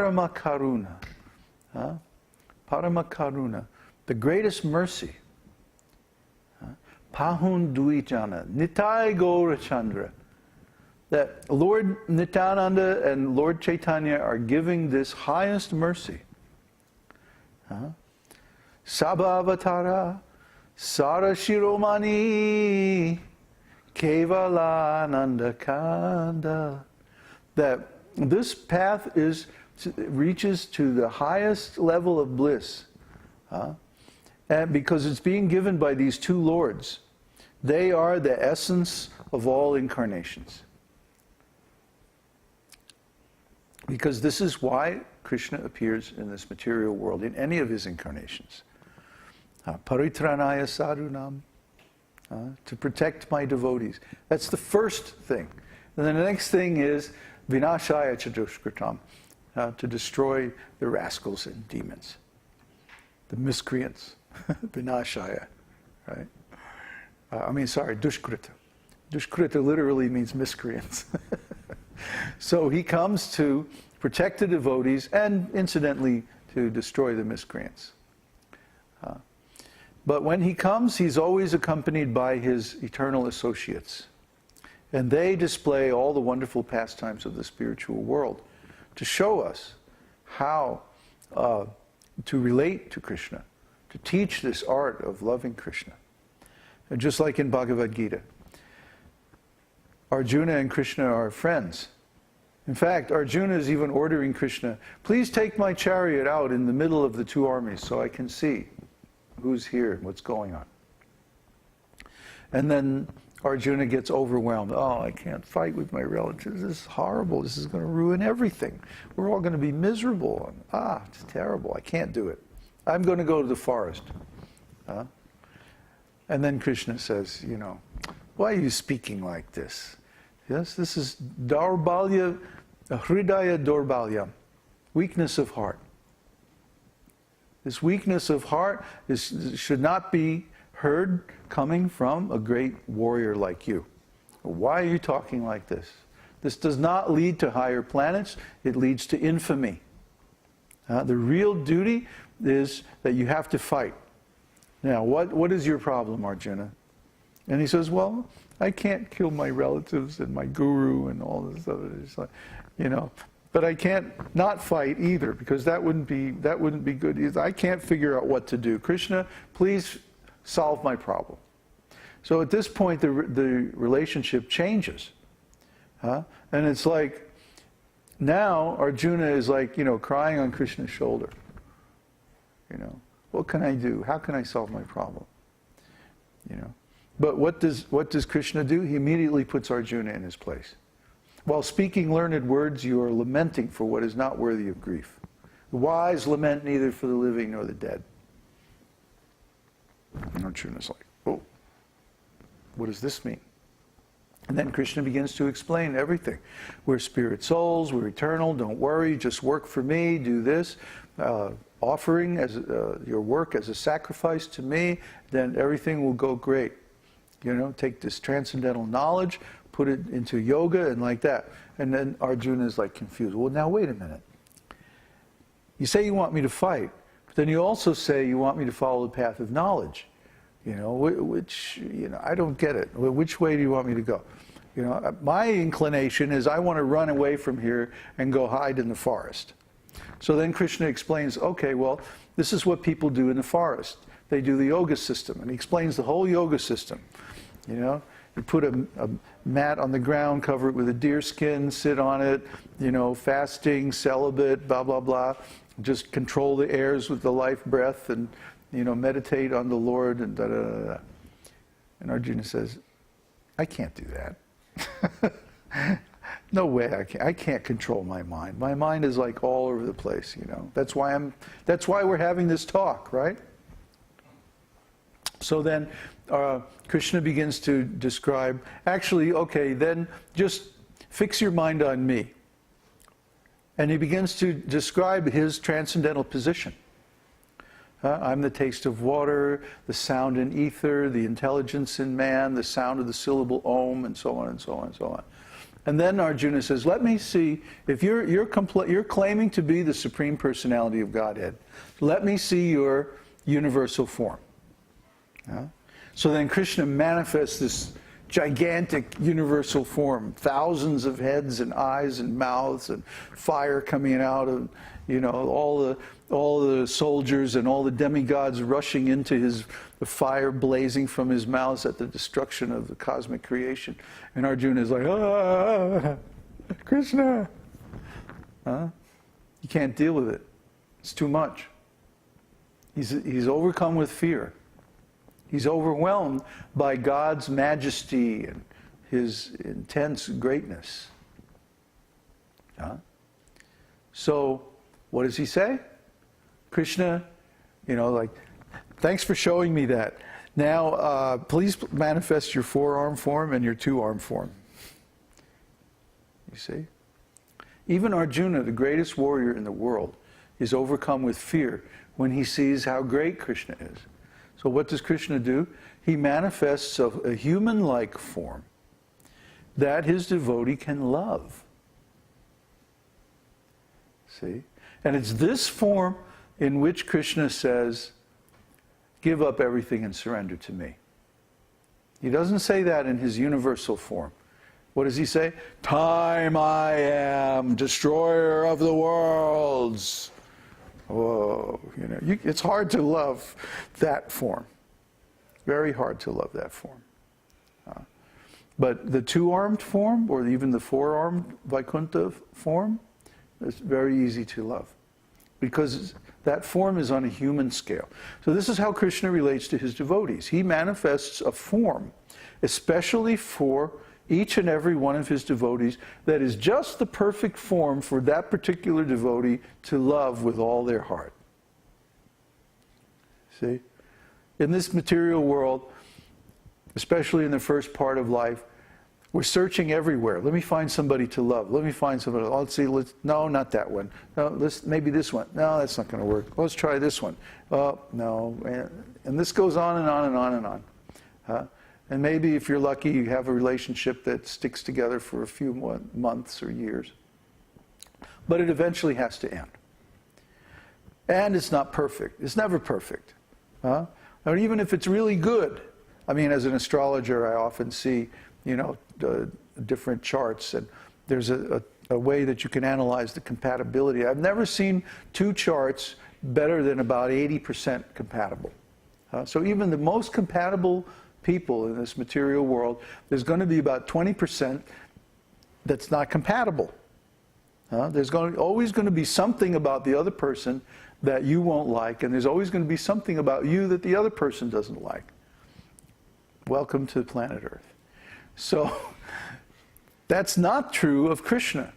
Parama Karuna. Parama Karuna, the greatest mercy. Pahun Duijana, Nitai Gaura Chandra. That Lord Nityananda and Lord Chaitanya are giving this highest mercy. Sabhavatara Sara Shiromani Kevalananda Kanda. That this path reaches to the highest level of bliss. And because it's being given by these two lords. They are the essence of all incarnations. Because this is why Krishna appears in this material world, in any of his incarnations. Paritranaya sadhunam, to protect my devotees. That's the first thing. And then the next thing is vinashaya chadushkritam, to destroy the rascals and demons, the miscreants. Vinashaya, right? Dushkrita. Dushkrita literally means miscreants. So he comes to protect the devotees and, incidentally, to destroy the miscreants. But when he comes, he's always accompanied by his eternal associates. And they display all the wonderful pastimes of the spiritual world to show us how to relate to Krishna, to teach this art of loving Krishna. And just like in Bhagavad-gītā, Arjuna and Krishna are friends. In fact, Arjuna is even ordering Krishna, please take my chariot out in the middle of the two armies so I can see who's here and what's going on. And then Arjuna gets overwhelmed. Oh, I can't fight with my relatives. This is horrible. This is going to ruin everything. We're all going to be miserable. It's terrible. I can't do it. I'm going to go to the forest. And then Krishna says, why are you speaking like this? Yes, this is Daurbalya, Hridaya Daurbalya, weakness of heart. This weakness of heart should not be heard coming from a great warrior like you. Why are you talking like this? This does not lead to higher planets, it leads to infamy. The real duty is that you have to fight. Now, what is your problem, Arjuna? And he says, well, I can't kill my relatives and my guru and all this other, but I can't not fight either, because that wouldn't be good either. I can't figure out what to do. Krishna, please solve my problem. So at this point, the relationship changes. And it's like, now Arjuna is like, crying on Krishna's shoulder. What can I do? How can I solve my problem? But what does Krishna do? He immediately puts Arjuna in his place. While speaking learned words, you are lamenting for what is not worthy of grief. The wise lament neither for the living nor the dead. And Arjuna's like, oh, what does this mean? And then Krishna begins to explain everything. We're spirit souls, we're eternal, don't worry, just work for me, do this. Offering as your work as a sacrifice to me, then everything will go great. Take this transcendental knowledge, put it into yoga and like that. And then Arjuna is like confused. Well, now wait a minute. You say you want me to fight, but then you also say you want me to follow the path of knowledge. Which I don't get it. Which way do you want me to go? My inclination is I want to run away from here and go hide in the forest. So then Krishna explains, okay, well, this is what people do in the forest. They do the yoga system, and he explains the whole yoga system. You put a mat on the ground, cover it with a deer skin, sit on it, fasting, celibate, blah, blah, blah. Just control the airs with the life breath and, meditate on the Lord and da, da, da, da. And Arjuna says, I can't do that. No way, I can't control my mind. My mind is like all over the place, That's why we're having this talk, right? So then Krishna begins to describe, actually, okay, then just fix your mind on me. And he begins to describe his transcendental position. I'm the taste of water, the sound in ether, the intelligence in man, the sound of the syllable Om, and so on and so on and so on. And then Arjuna says, let me see, if you're claiming to be the Supreme Personality of Godhead, let me see your universal form. So then Krishna manifests this gigantic universal form, thousands of heads and eyes and mouths and fire coming out of, all the soldiers and all the demigods rushing into the fire blazing from his mouth at the destruction of the cosmic creation. And Arjuna is like, ah, Krishna. You can't deal with it. It's too much. He's overcome with fear. He's overwhelmed by God's majesty and his intense greatness. So, what does he say? Krishna, thanks for showing me that. Now, please manifest your four-arm form and your two-arm form. You see? Even Arjuna, the greatest warrior in the world, is overcome with fear when he sees how great Krishna is. So what does Krishna do? He manifests a human-like form that his devotee can love. See? And it's this form in which Krishna says, give up everything and surrender to me. He doesn't say that in his universal form. What does he say? Time I am, destroyer of the worlds. Whoa, it's hard to love that form. Very hard to love that form. But the two-armed form, or even the four-armed Vaikuntha form, is very easy to love. Because that form is on a human scale. So this is how Krishna relates to his devotees. He manifests a form, especially for each and every one of his devotees, that is just the perfect form for that particular devotee to love with all their heart. See? In this material world, especially in the first part of life, we're searching everywhere. Let me find somebody to love. Let me find somebody. No, not that one. No, maybe this one. No, that's not going to work. Let's try this one. Oh, no. And this goes on and on and on and on. And maybe if you're lucky, you have a relationship that sticks together for a few months or years. But it eventually has to end. And it's not perfect. It's never perfect. Or even if it's really good. I mean, as an astrologer, I often see, different charts. And there's a way that you can analyze the compatibility. I've never seen two charts better than about 80% compatible. So even the most compatible people in this material world, there's going to be about 20% that's not compatible. There's always going to be something about the other person that you won't like, and there's always going to be something about you that the other person doesn't like. Welcome to planet Earth. So that's not true of Krishna.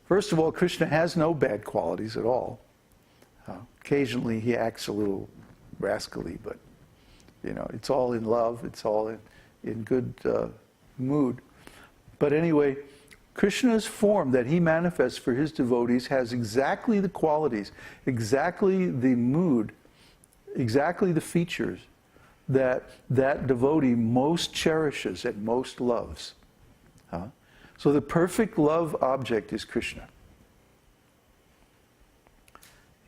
First of all, Krishna has no bad qualities at all. Occasionally he acts a little rascally, but it's all in love, it's all in good mood. But anyway, Krishna's form that he manifests for his devotees has exactly the qualities, exactly the mood, exactly the features that devotee most cherishes and most loves. So the perfect love object is Krishna.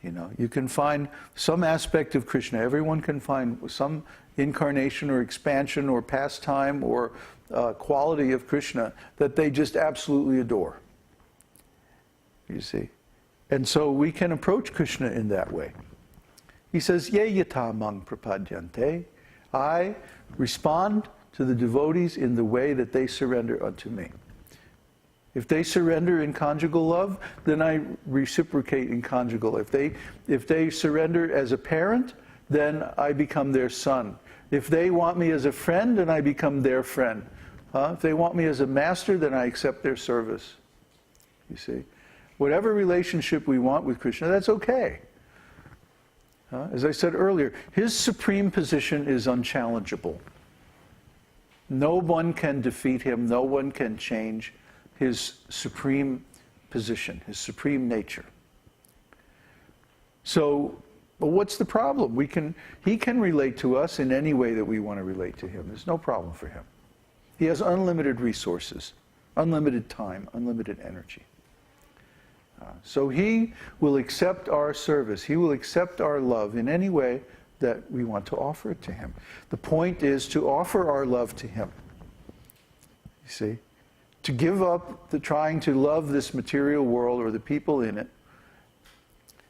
You can find some aspect of Krishna. Everyone can find some incarnation or expansion or pastime or quality of Krishna that they just absolutely adore. You see? And so we can approach Krishna in that way. He says, Ye yata mang prapadyante. I respond to the devotees in the way that they surrender unto me. If they surrender in conjugal love, then I reciprocate in conjugal. If they surrender as a parent, then I become their son. If they want me as a friend, then I become their friend. If they want me as a master, then I accept their service. You see? Whatever relationship we want with Krishna, that's okay. As I said earlier, his supreme position is unchallengeable. No one can defeat him. No one can change his supreme position, his supreme nature. So, what's the problem? He can relate to us in any way that we want to relate to him. There's no problem for him. He has unlimited resources. unlimited time, unlimited energy. So he will accept our service. He will accept our love in any way that we want to offer it to him. The point is to offer our love to him. You see? To give up the trying to love this material world or the people in it,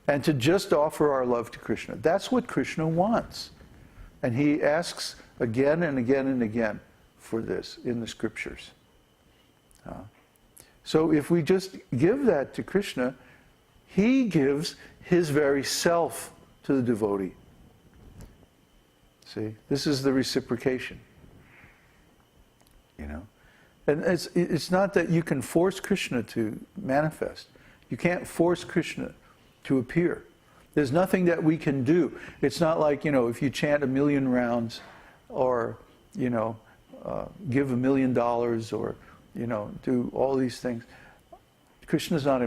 and to just offer our love to Krishna. That's what Krishna wants. And he asks again and again and again for this in the scriptures. So if we just give that to Krishna, he gives his very self to the devotee. See, this is the reciprocation. You know? And it's not that you can force Krishna to manifest. You can't force Krishna to appear. There's nothing that we can do. It's not like, if you chant 1,000,000 rounds or, give $1 million or, do all these things. Krishna's not